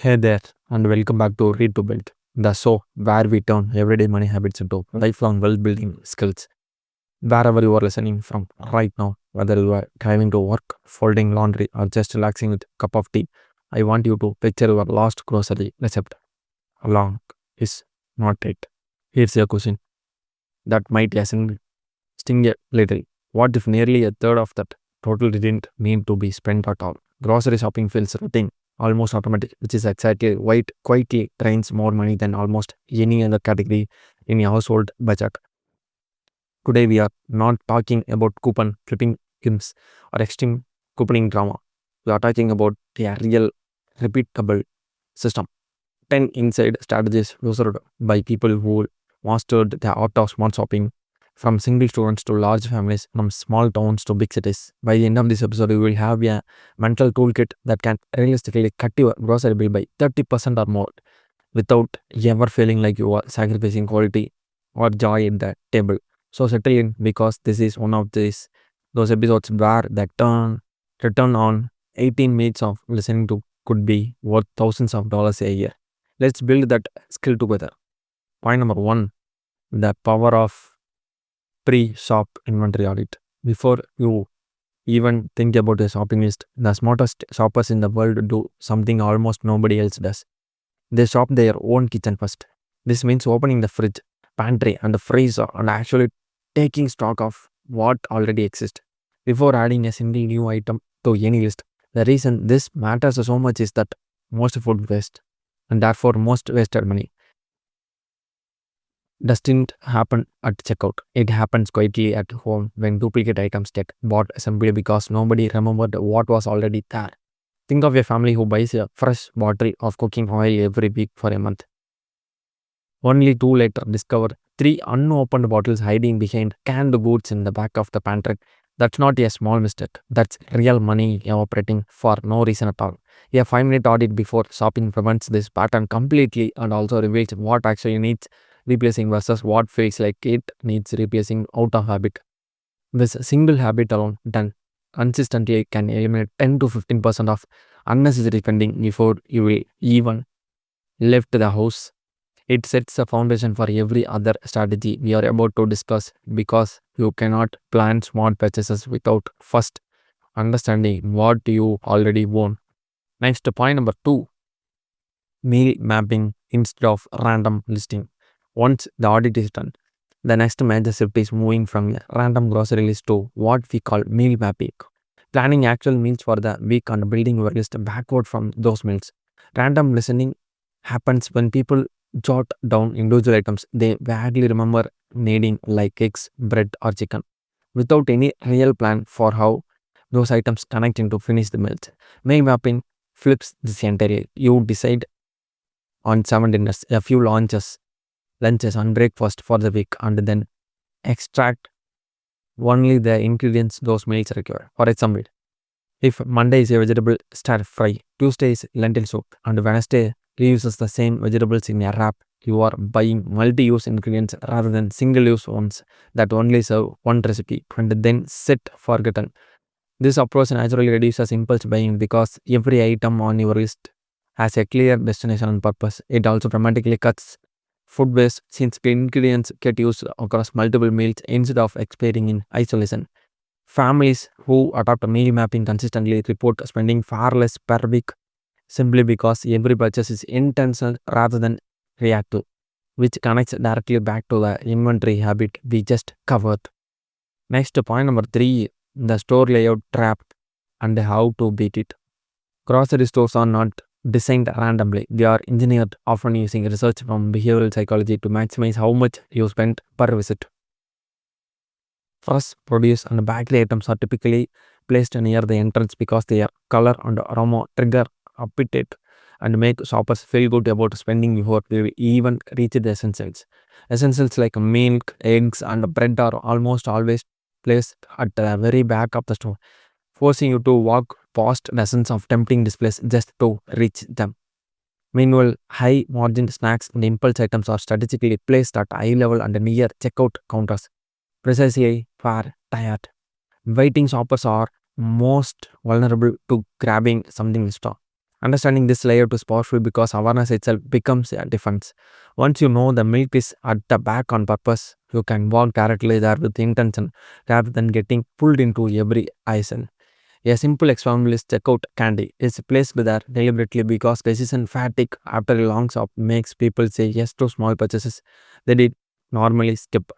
Hey there, and welcome back to Read to Build, the show where we turn everyday money habits into lifelong wealth building skills. Wherever you are listening from right now, whether you are driving to work, folding laundry, or just relaxing with a cup of tea, I want you to picture your last grocery receipt. Along is not it. Here's your question that might sting a little. What if nearly a third of that total didn't mean to be spent at all? Grocery shopping feels routine, almost automatic, which is exactly why it quietly drains more money than almost any other category in a household budget. Today, we are not talking about coupon flipping schemes or extreme couponing drama. We are talking about a real, repeatable system. 10 inside strategies used by people who mastered the art of smart shopping, from single students to large families, from small towns to big cities. By the end of this episode, you will have a mental toolkit that can realistically cut your grocery bill by 30% or more without ever feeling like you are sacrificing quality or joy at the table. So settle in, because this is one of those episodes where the return on 18 minutes of listening to could be worth thousands of dollars a year. Let's build that skill together. Point number one, the power of pre-shop inventory audit. Before you even think about a shopping list, the smartest shoppers in the world do something almost nobody else does. They shop their own kitchen first. This means opening the fridge, pantry, and the freezer and actually taking stock of what already exists before adding a single new item to any list. The reason this matters so much is that most food waste, and therefore most wasted money, doesn't happen at checkout. It happens quietly at home when duplicate items get bought simply because nobody remembered what was already there. Think of a family who buys a fresh bottle of cooking oil every week for a month. Only two later discover three unopened bottles hiding behind canned goods in the back of the pantry. That's not a small mistake. That's real money evaporating for no reason at all. A 5-minute audit before shopping prevents this pattern completely and also reveals what actually needs replacing versus what feels like it needs replacing out of habit. This single habit alone, done consistently, can eliminate 10 to 15% of unnecessary spending before you will even left the house. It sets the foundation for every other strategy we are about to discuss, because you cannot plan smart purchases without first understanding what you already own. Next, point number two, meal mapping instead of random listing. Once the audit is done, the next major shift is moving from a random grocery list to what we call meal mapping. Planning actual meals for the week and building your list backward from those meals. Random listening happens when people jot down individual items they vaguely remember needing, like eggs, bread, or chicken, without any real plan for how those items connect into finished meals. Meal mapping flips this entirely. You decide on 7 dinners, a few lunches and breakfast for the week, and then extract only the ingredients those meals require. For example, if Monday is a vegetable stir fry, Tuesday is lentil soup, and Wednesday reuses the same vegetables in a wrap, you are buying multi-use ingredients rather than single-use ones that only serve one recipe and then sit forgotten. This approach naturally reduces impulse buying because every item on your list has a clear destination and purpose. It also dramatically cuts food waste since ingredients get used across multiple meals instead of expiring in isolation. Families who adopt meal mapping consistently report spending far less per week simply because every purchase is intentional rather than reactive, which connects directly back to the inventory habit we just covered. Next, point number three, the store layout trap and how to beat it. Grocery stores are not designed randomly. They are engineered, often using research from behavioral psychology to maximize how much you spend per visit. Fresh produce and bakery items are typically placed near the entrance because their color and aroma trigger appetite and make shoppers feel good about spending before they even reach the essentials. Essentials like milk, eggs, and bread are almost always placed at the very back of the store, forcing you to walk past dozens of tempting displays just to reach them. Meanwhile, high margin snacks and impulse items are strategically placed at eye level and near checkout counters, precisely for tired, waiting shoppers are most vulnerable to grabbing something extra. Understanding this layout is powerful because awareness itself becomes a defense. Once you know the milk is at the back on purpose, you can walk directly there with intention rather than getting pulled into every aisle. A simple example is checkout candy. It's placed there deliberately because decision fatigue after a long shop makes people say yes to small purchases they did normally skip.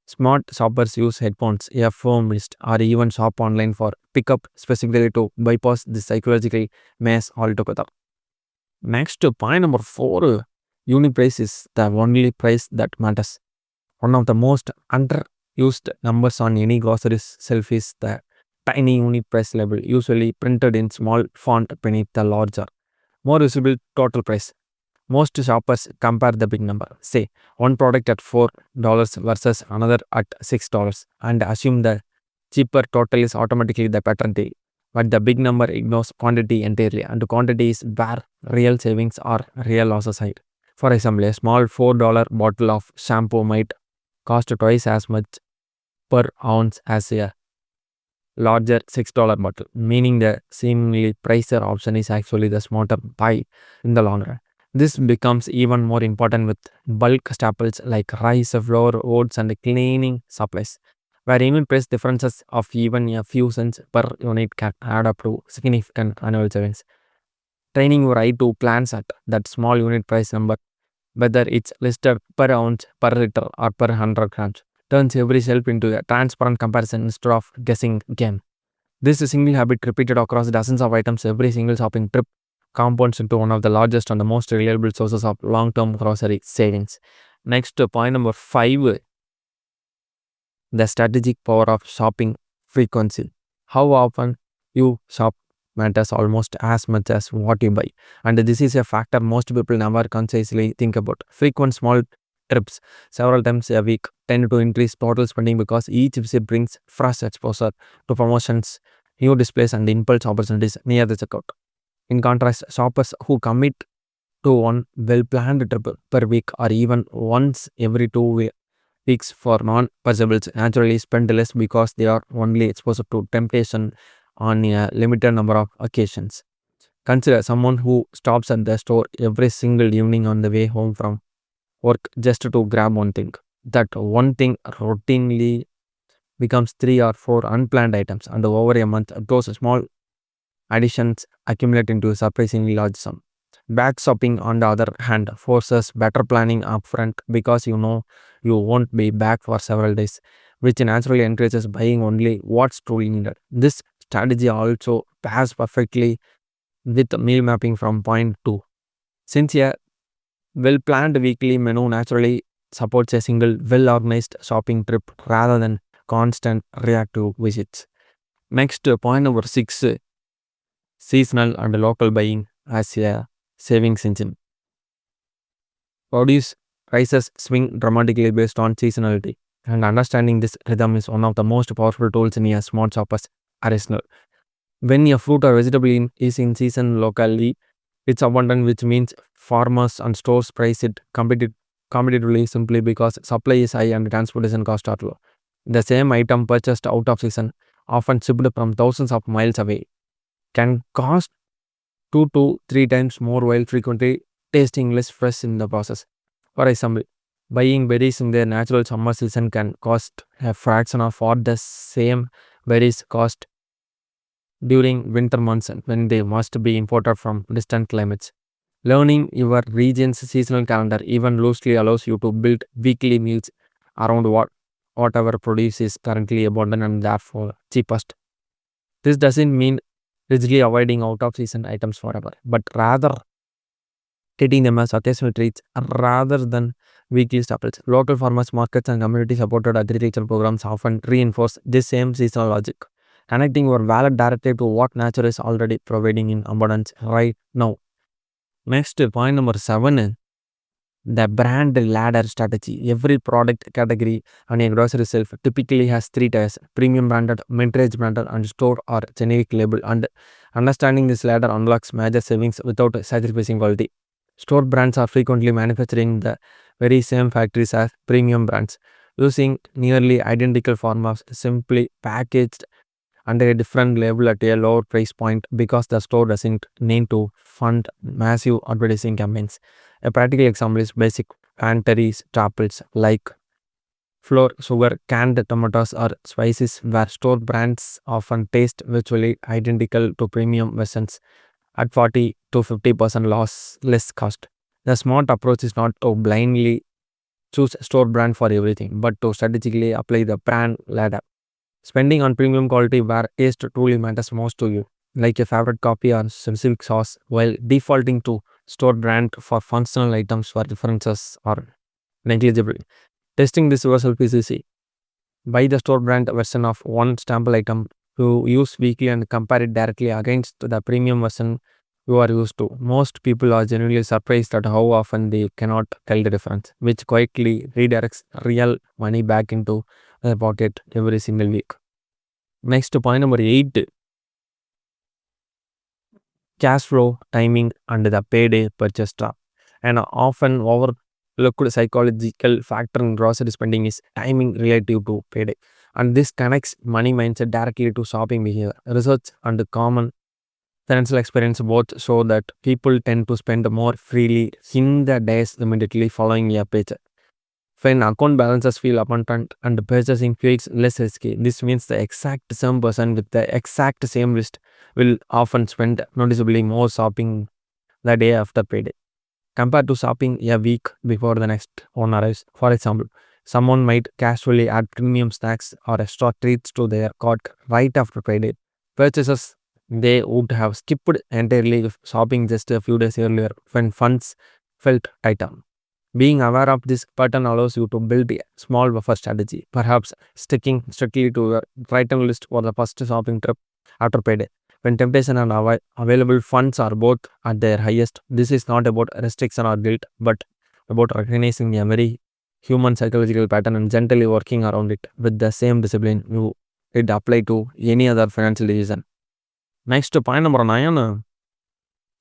Smart shoppers use headphones, a firm list, or even shop online for pickup specifically to bypass the psychological maze altogether. Next, point number 4, unit price is the only price that matters. One of the most underused numbers on any grocery shelf is the tiny unit price label, usually printed in small font beneath the larger, more visible total price. Most shoppers compare the big number, say one product at $4 versus another at $6, and assume the cheaper total is automatically the better deal. But the big number ignores quantity entirely, and quantity is where real savings or real losses hide. For example, a small $4 bottle of shampoo might cost twice as much per ounce as a larger $6 bottle, meaning the seemingly pricier option is actually the smarter buy in the long run. This becomes even more important with bulk staples like rice, flour, oats, and cleaning supplies, where unit price differences of even a few cents per unit can add up to significant annual savings. Training your eye to glance at that small unit price number, whether it's listed per ounce, per liter, or per 100 grams, turns every shelf into a transparent comparison instead of guessing game. This single habit repeated across dozens of items every single shopping trip compounds into one of the largest and the most reliable sources of long-term grocery savings. Next, point number 5, the strategic power of shopping frequency. How often you shop matters almost as much as what you buy, and this is a factor most people never consciously think about. Frequent small trips several times a week tend to increase total spending because each visit brings fresh exposure to promotions, new displays, and impulse opportunities near the checkout. In contrast, shoppers who commit to one well-planned trip per week or even once every 2 weeks for non-perishables naturally spend less because they are only exposed to temptation on a limited number of occasions. Consider someone who stops at the store every single evening on the way home from work just to grab one thing. That one thing routinely becomes 3 or 4 unplanned items, and over a month, those small additions accumulate into a surprisingly large sum. Bag shopping, on the other hand, forces better planning upfront because you know you won't be back for several days, which naturally encourages buying only what's truly needed. This strategy also pairs perfectly with meal mapping from point 2. Since a well planned weekly menu naturally supports a single well organized shopping trip rather than constant reactive visits. Next, point number 6, seasonal and local buying as a savings engine. Produce prices swing dramatically based on seasonality, and understanding this rhythm is one of the most powerful tools in a smart shopper's arsenal. When a fruit or vegetable is in season locally, it's abundant, which means farmers and stores price it competitively simply because supply is high and transportation costs are low. The same item purchased out of season, often shipped from thousands of miles away, can cost 2 to 3 times more while frequently tasting less fresh in the process. For example, buying berries in their natural summer season can cost a fraction of what the same berries cost during winter months when they must be imported from distant climates. Learning your region's seasonal calendar even loosely allows you to build weekly meals around whatever produce is currently abundant and therefore cheapest. This doesn't mean rigidly avoiding out of season items forever, but rather treating them as occasional treats rather than weekly staples. Local farmers markets and community supported agriculture programs often reinforce this same seasonal logic, connecting your wallet directly to what nature is already providing in abundance right now. Next, point number 7, the brand ladder strategy. Every product category on a grocery shelf typically has 3 tiers: premium branded, mid-range branded, and store or generic label. And understanding this ladder unlocks major savings without sacrificing quality. Store brands are frequently manufactured in the very same factories as premium brands, using nearly identical formats, simply packaged under a different label at a lower price point because the store doesn't need to fund massive advertising campaigns. A practical example is basic pantry staples like flour, sugar, canned tomatoes, or spices, where store brands often taste virtually identical to premium versions at 40 to 50% less cost. The smart approach is not to blindly choose store brand for everything, but to strategically apply the brand ladder. Spending on premium quality where taste truly matters most to you, like a favorite coffee or specific sauce, while defaulting to store brand for functional items where differences are negligible. Testing this yourself is easy. Buy the store brand version of one sample item you use weekly and compare it directly against the premium version you are used to. Most people are genuinely surprised at how often they cannot tell the difference, which quietly redirects real money back into their pocket every single week. Next, point number 8, cash flow, timing, and the payday purchase trap. An often overlooked psychological factor in grocery spending is timing relative to payday. And this connects money mindset directly to shopping behavior. Research and common financial experience both show that people tend to spend more freely in the days immediately following a paycheck. When account balances feel abundant and purchasing feels less risky, this means the exact same person with the exact same list will often spend noticeably more shopping the day after payday compared to shopping a week before the next one arrives. For example, someone might casually add premium snacks or extra treats to their cart right after payday. Purchases they would have skipped entirely if shopping just a few days earlier when funds felt tighter. Being aware of this pattern allows you to build a small buffer strategy, perhaps sticking strictly to your item list for the first shopping trip after payday. When temptation and available funds are both at their highest, this is not about restriction or guilt, but about recognizing a very human psychological pattern and gently working around it with the same discipline you did apply to any other financial decision. Next, point number 9,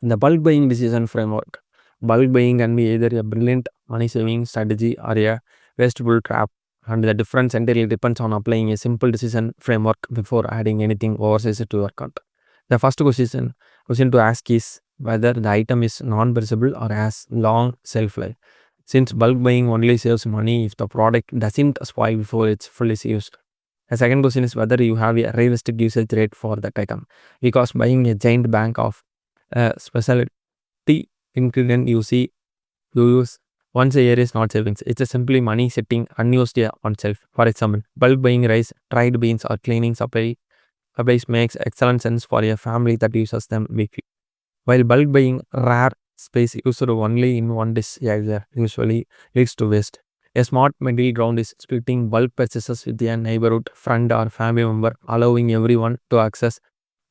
the bulk buying decision framework. Bulk buying can be either a brilliant money saving strategy or a wasteful trap, and the difference entirely depends on applying a simple decision framework before adding anything oversized to your cart. The first question to ask is whether the item is non-perishable or has long shelf life. Since bulk buying only saves money if the product doesn't spoil before it's fully used. The second question is whether you have a realistic usage rate for that item, because buying a giant bank of specialty ingredient you use once a year is not savings. It's a simply money sitting unused on shelf. For example, bulk buying rice, dried beans, or cleaning supplies makes excellent sense for a family that uses them weekly. While bulk buying rare space used only in one dish usually leads to waste. A smart middle ground is splitting bulk purchases with a neighborhood, friend, or family member, allowing everyone to access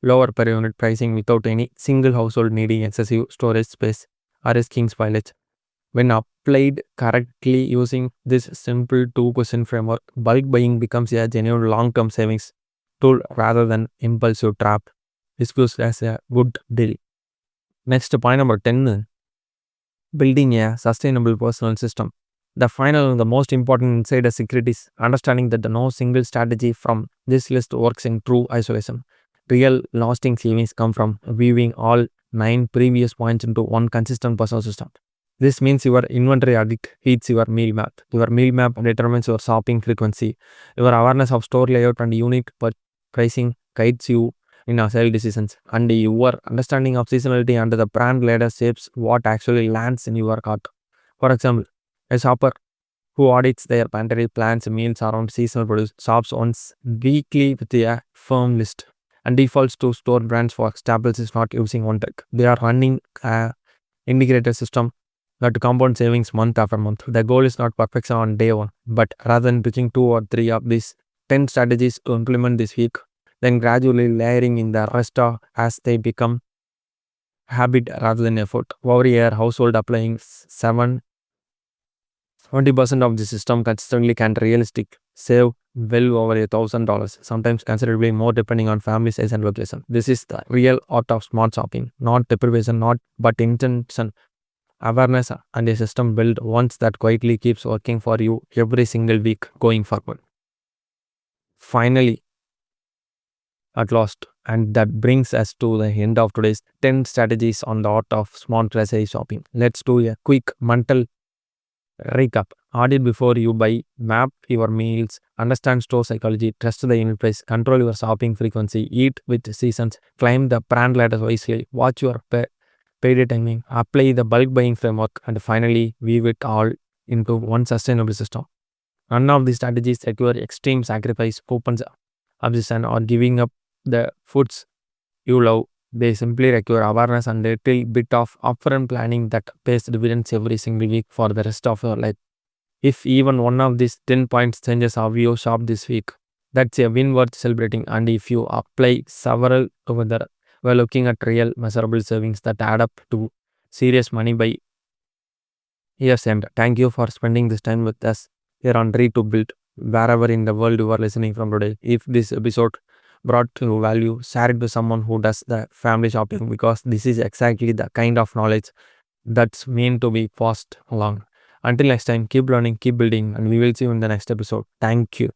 lower per unit pricing without any single household needing excessive storage space or risking spoilage. When applied correctly using this simple two-question framework, bulk buying becomes a genuine long-term savings tool rather than impulsive trap discussed as a good deal. Next, point number 10, building a sustainable personal system. The final and the most important insider secret is understanding that no single strategy from this list works in true isolation. Real lasting savings come from weaving all 9 previous points into one consistent personal system. This means your inventory audit feeds your meal map. Your meal map determines your shopping frequency. Your awareness of store layout and unique pricing guides you in our sale decisions. And your understanding of seasonality and the brand ladder shapes what actually lands in your cart. For example, a shopper who audits their pantry plans meals around seasonal produce shops once weekly with a firm list and defaults to store brands for staples is not using one trick. They are running a integrated system that compound savings month after month. The goal is not perfection on day one, but rather than picking 2 or 3 of these 10 strategies to implement this week, then gradually layering in the rest as they become habit rather than effort. Over a year, household applying 20% of the system consistently can realistic save well over $1,000, sometimes considerably more depending on family size and location. This is the real art of smart shopping, not deprivation, but intention, awareness, and a system built once that quietly keeps working for you every single week going forward. Finally, at last. And that brings us to the end of today's 10 strategies on the art of smart grocery shopping. Let's do a quick mental recap. Audit before you buy, map your meals, understand store psychology, trust the unit price, control your shopping frequency, eat with seasons, climb the brand ladder wisely, watch your payday timing, apply the bulk buying framework, and finally weave it all into one sustainable system. None of these strategies require extreme sacrifice, opens obsession, or giving up the foods you love. They simply require awareness and a little bit of upfront planning that pays dividends every single week for the rest of your life. If even one of these 10 points changes how you shop this week, that's a win worth celebrating. And if you apply several together, we're looking at real measurable savings that add up to serious money by year's end. Thank you for spending this time with us here on Read to Build, wherever in the world you are listening from today. If this episode brought you value, share it to someone who does the family shopping, because this is exactly the kind of knowledge that's meant to be passed along. Until next time, keep learning, keep building, and we will see you in the next episode. Thank you.